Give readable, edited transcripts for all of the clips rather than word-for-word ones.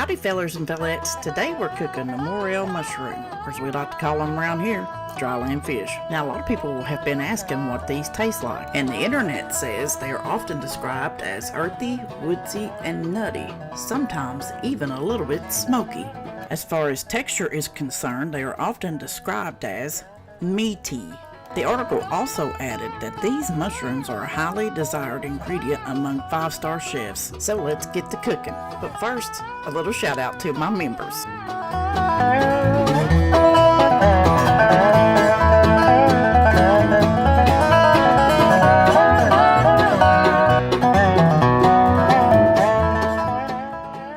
Howdy fellers and fellettes, today we're cooking the Morel mushroom, or as we like to call them around here, dryland fish. Now a lot of people have been asking what these taste like, and the internet says they are often described as earthy, woodsy, and nutty, sometimes even a little bit smoky. As far as texture is concerned, they are often described as meaty. The article also added that these mushrooms are a highly desired ingredient among 5-star chefs. So let's get to cooking. But first, a little shout out to my members.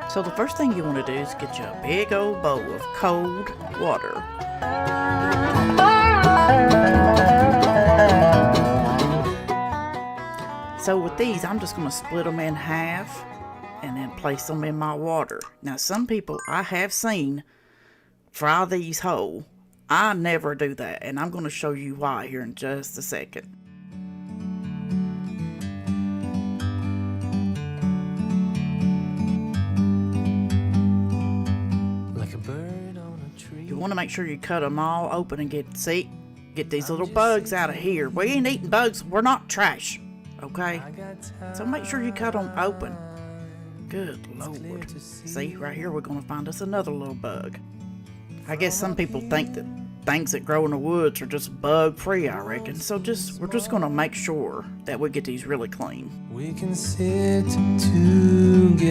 So the first thing you want to do is get you a big old bowl of cold water. So with these, I'm just going to split them in half and then place them in my water. Now some people I have seen fry these whole. I never do that, and I'm going to show you why here in just a second. You want to make sure you cut them all open and get these little bugs out of here. We ain't eating bugs. We're not trash. Okay? So make sure you cut them open. Good Lord. See, right here we're going to find us another little bug. I guess some people think that things that grow in the woods are just bug free, I reckon. So we're just going to make sure that we get these really clean. We can sit together.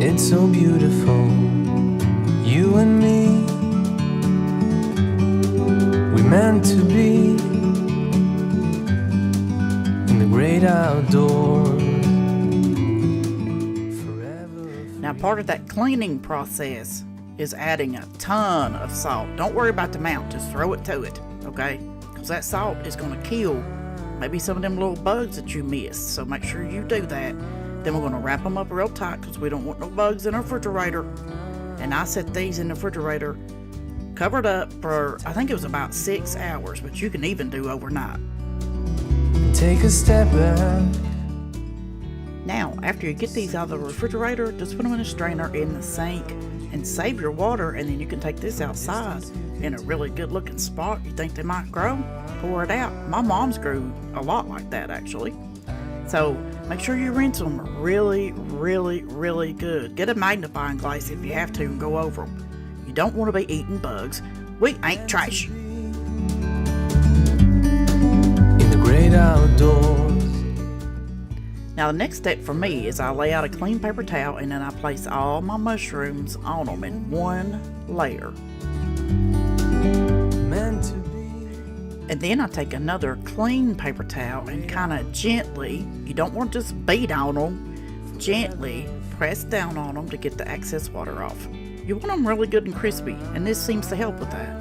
It's so beautiful. You and me. We meant to be in the great outdoors forever. Now part of that cleaning process is adding a ton of salt. Don't worry about the amount, just throw it to it, okay? Because that salt is going to kill maybe some of them little bugs that you missed. So make sure you do that. Then we're going to wrap them up real tight because we don't want no bugs in our refrigerator. And I set these in the refrigerator covered up for, I think it was about 6 hours, but you can even do overnight. Take a step back. Now, after you get these out of the refrigerator, just put them in a strainer in the sink and save your water, and then you can take this outside in a really good looking spot you think they might grow. Pour it out. My mom's grew a lot like that actually. So make sure you rinse them really, really, really good. Get a magnifying glass if you have to and go over them. You don't want to be eating bugs. We ain't trash. In the great outdoors. Now the next step for me is I lay out a clean paper towel and then I place all my mushrooms on them in one layer. Meant to be. And then I take another clean paper towel and kind of gently, you don't want to just beat on them, gently press down on them to get the excess water off. You want them really good and crispy, and this seems to help with that.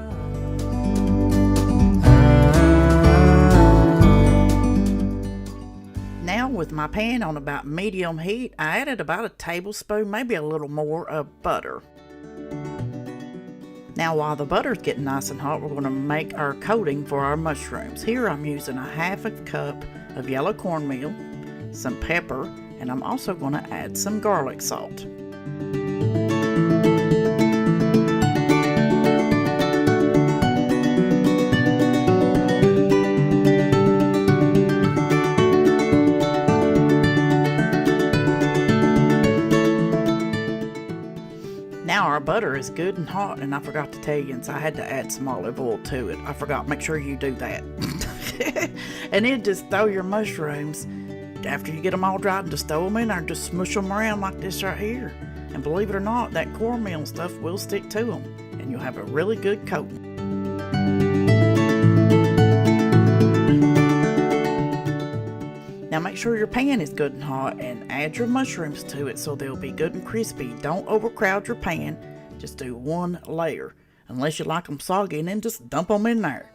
Now with my pan on about medium heat, I added about a tablespoon, maybe a little more, of butter. Now while the butter's getting nice and hot, we're going to make our coating for our mushrooms. Here I'm using a half a cup of yellow cornmeal, some pepper, and I'm also going to add some garlic salt. Now our butter is good and hot, and I forgot to tell you, and so I had to add some olive oil to it. I forgot, make sure you do that. And then just throw your mushrooms, after you get them all dried, and just throw them in there and just smush them around like this right here. And believe it or not, that cornmeal and stuff will stick to them, and you'll have a really good coating. Now make sure your pan is good and hot and add your mushrooms to it so they'll be good and crispy. Don't overcrowd your pan. Just do one layer. Unless you like them soggy, and then just dump them in there.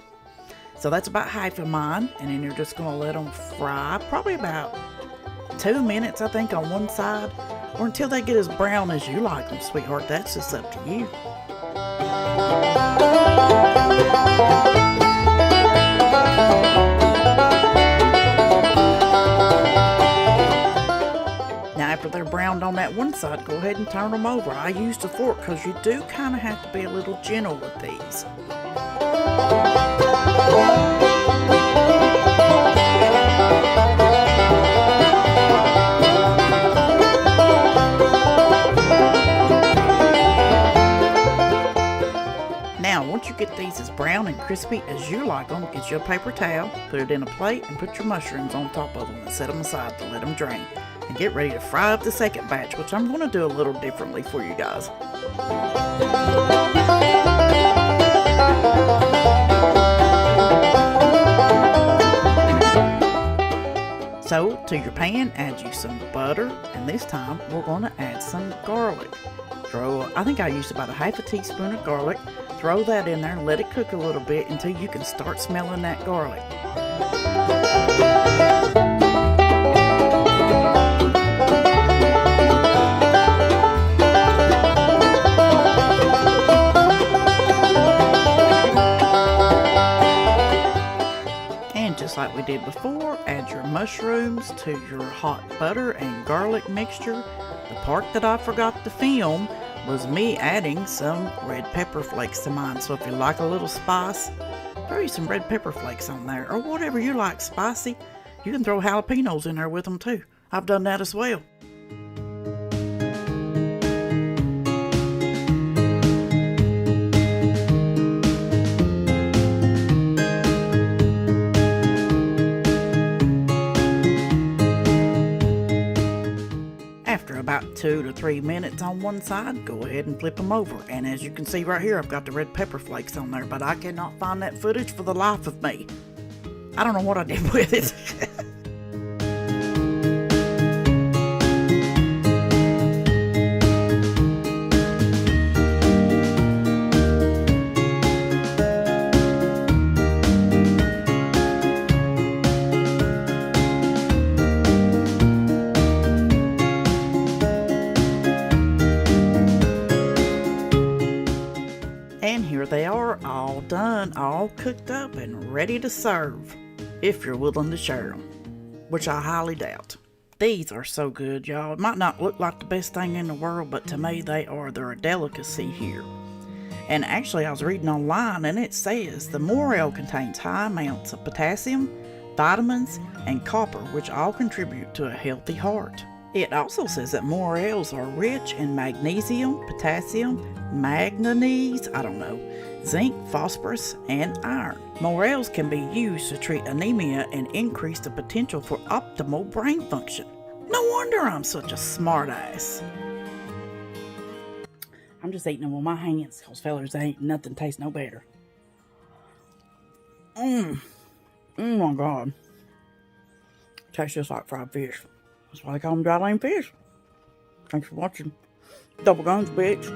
So that's about half of mine, and then you're just going to let them fry probably about 2 minutes, I think, on one side, or until they get as brown as you like them, sweetheart. That's just up to you. Now after they're browned on that one side, go ahead and turn them over. I used a fork because you do kind of have to be a little gentle with these. Now, once you get these as brown and crispy as you like them, get you a paper towel, put it in a plate, and put your mushrooms on top of them and set them aside to let them drain. And get ready to fry up the second batch, which I'm going to do a little differently for you guys. So, to your pan, add you some butter, and this time we're going to add some garlic. I think I used about a half a teaspoon of garlic. Throw that in there and let it cook a little bit until you can start smelling that garlic. And just like we did before, add your mushrooms to your hot butter and garlic mixture. The part that I forgot to film was me adding some red pepper flakes to mine. So if you like a little spice, throw you some red pepper flakes on there, or whatever you like spicy. You can throw jalapenos in there with them too. I've done that as well. After about 2 to 3 minutes on one side, go ahead and flip them over. And as you can see right here, I've got the red pepper flakes on there, but I cannot find that footage for the life of me. I don't know what I did with it. And here they are, all done, all cooked up and ready to serve, if you're willing to share them, which I highly doubt. These are so good, y'all. It might not look like the best thing in the world, but to me they are. They're a delicacy here. And actually, I was reading online and it says the Morel contains high amounts of potassium, vitamins, and copper, which all contribute to a healthy heart. It also says that morels are rich in magnesium, potassium, manganese, zinc, phosphorus, and iron. Morels can be used to treat anemia and increase the potential for optimal brain function. No wonder I'm such a smart ass. I'm just eating them with my hands because fellers, ain't nothing tastes no better. Oh my God. Tastes just like fried fish. That's why they call them dry lane fish. Thanks for watching. Double guns, bitch.